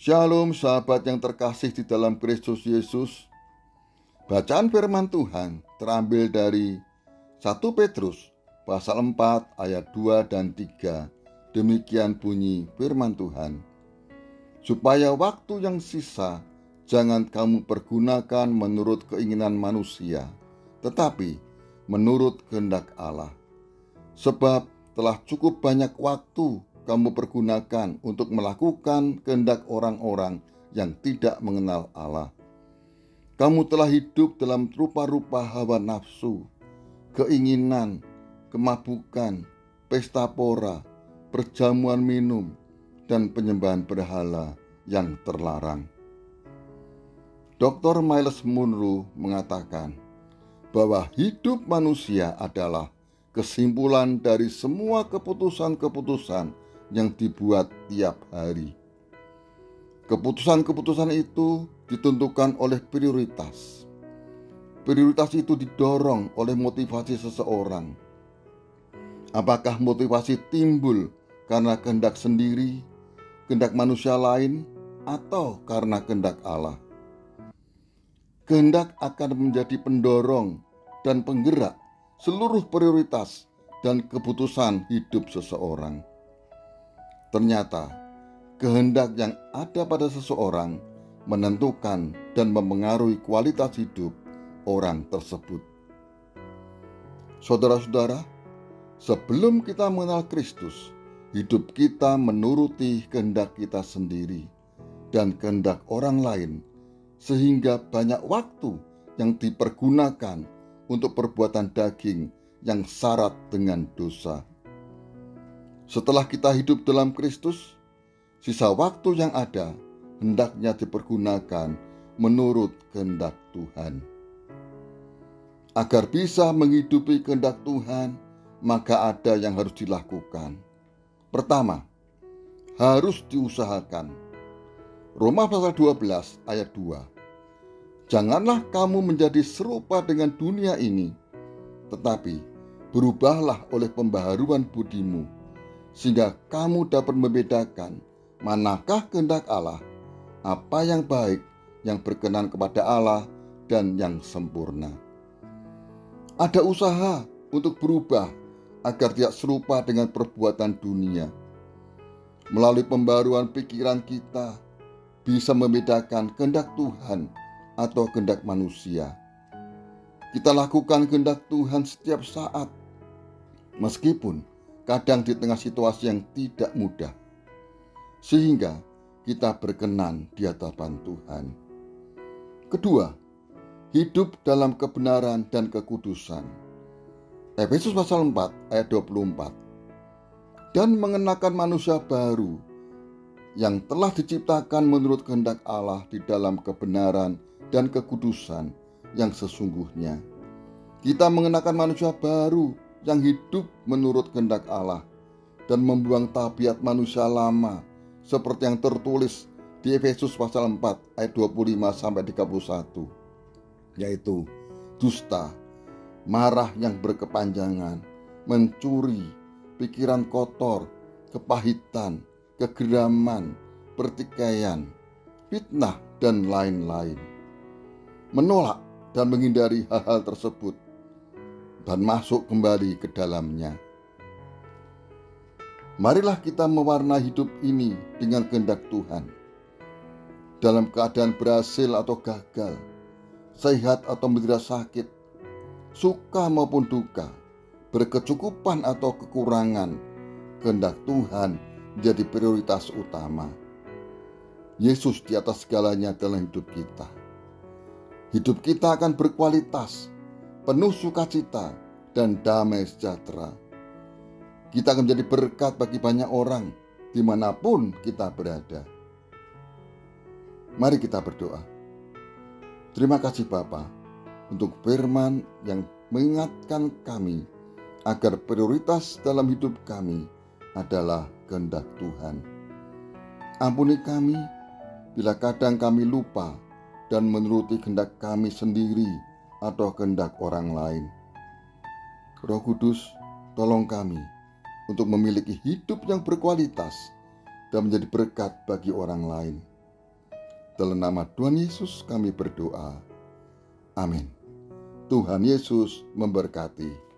Shalom sahabat yang terkasih di dalam Kristus Yesus. Bacaan firman Tuhan terambil dari 1 Petrus pasal 4 ayat 2 dan 3. Demikian bunyi firman Tuhan. Supaya waktu yang sisa jangan kamu pergunakan menurut keinginan manusia, tetapi menurut kehendak Allah. Sebab telah cukup banyak waktu kamu pergunakan untuk melakukan kehendak orang-orang yang tidak mengenal Allah. Kamu telah hidup dalam rupa-rupa hawa nafsu, keinginan, kemabukan, pesta pora, perjamuan minum, dan penyembahan berhala yang terlarang. Dr. Miles Monroe mengatakan bahwa hidup manusia adalah kesimpulan dari semua keputusan-keputusan yang dibuat tiap hari. Keputusan-keputusan itu ditentukan oleh prioritas. Prioritas itu didorong oleh motivasi seseorang. Apakah motivasi timbul karena kehendak sendiri, kehendak manusia lain, atau karena kehendak Allah? Kehendak akan menjadi pendorong dan penggerak seluruh prioritas dan keputusan hidup seseorang. Ternyata, kehendak yang ada pada seseorang menentukan dan memengaruhi kualitas hidup orang tersebut. Saudara-saudara, sebelum kita mengenal Kristus, hidup kita menuruti kehendak kita sendiri dan kehendak orang lain, sehingga banyak waktu yang dipergunakan untuk perbuatan daging yang syarat dengan dosa. Setelah kita hidup dalam Kristus, sisa waktu yang ada hendaknya dipergunakan menurut kehendak Tuhan. Agar bisa menghidupi kehendak Tuhan, maka ada yang harus dilakukan. Pertama, harus diusahakan. Roma pasal 12 ayat 2. Janganlah kamu menjadi serupa dengan dunia ini, tetapi berubahlah oleh pembaharuan budimu, sehingga kamu dapat membedakan manakah kehendak Allah, apa yang baik, yang berkenan kepada Allah, dan yang sempurna. Ada usaha untuk berubah agar tidak serupa dengan perbuatan dunia. Melalui pembaruan pikiran kita, bisa membedakan kehendak Tuhan atau kehendak manusia. Kita lakukan kehendak Tuhan setiap saat, meskipun kadang di tengah situasi yang tidak mudah, sehingga kita berkenan di hadapan Tuhan. Kedua, hidup dalam kebenaran dan kekudusan. Efesus pasal 4 ayat 24. Dan mengenakan manusia baru yang telah diciptakan menurut kehendak Allah di dalam kebenaran dan kekudusan yang sesungguhnya. Kita mengenakan manusia baru yang hidup menurut kehendak Allah dan membuang tabiat manusia lama seperti yang tertulis di Efesus pasal 4 ayat 25 sampai 31, yaitu dusta, marah yang berkepanjangan, mencuri, pikiran kotor, kepahitan, kegeraman, pertikaian, fitnah, dan lain-lain. Menolak dan menghindari hal-hal tersebut dan masuk kembali ke dalamnya. Marilah kita mewarnai hidup ini dengan kehendak Tuhan. Dalam keadaan berhasil atau gagal, sehat atau menderita sakit, suka maupun duka, berkecukupan atau kekurangan, kehendak Tuhan menjadi prioritas utama. Yesus di atas segalanya dalam hidup kita. Hidup kita akan berkualitas, penuh sukacita, dan damai sejahtera. Kita akan menjadi berkat bagi banyak orang dimanapun kita berada. Mari kita berdoa. Terima kasih Bapa untuk firman yang mengingatkan kami agar prioritas dalam hidup kami adalah kehendak Tuhan. Ampuni kami bila kadang kami lupa dan menuruti kehendak kami sendiri atau kehendak orang lain. Roh Kudus, tolong kami untuk memiliki hidup yang berkualitas dan menjadi berkat bagi orang lain. Dalam nama Tuhan Yesus kami berdoa. Amin. Tuhan Yesus memberkati.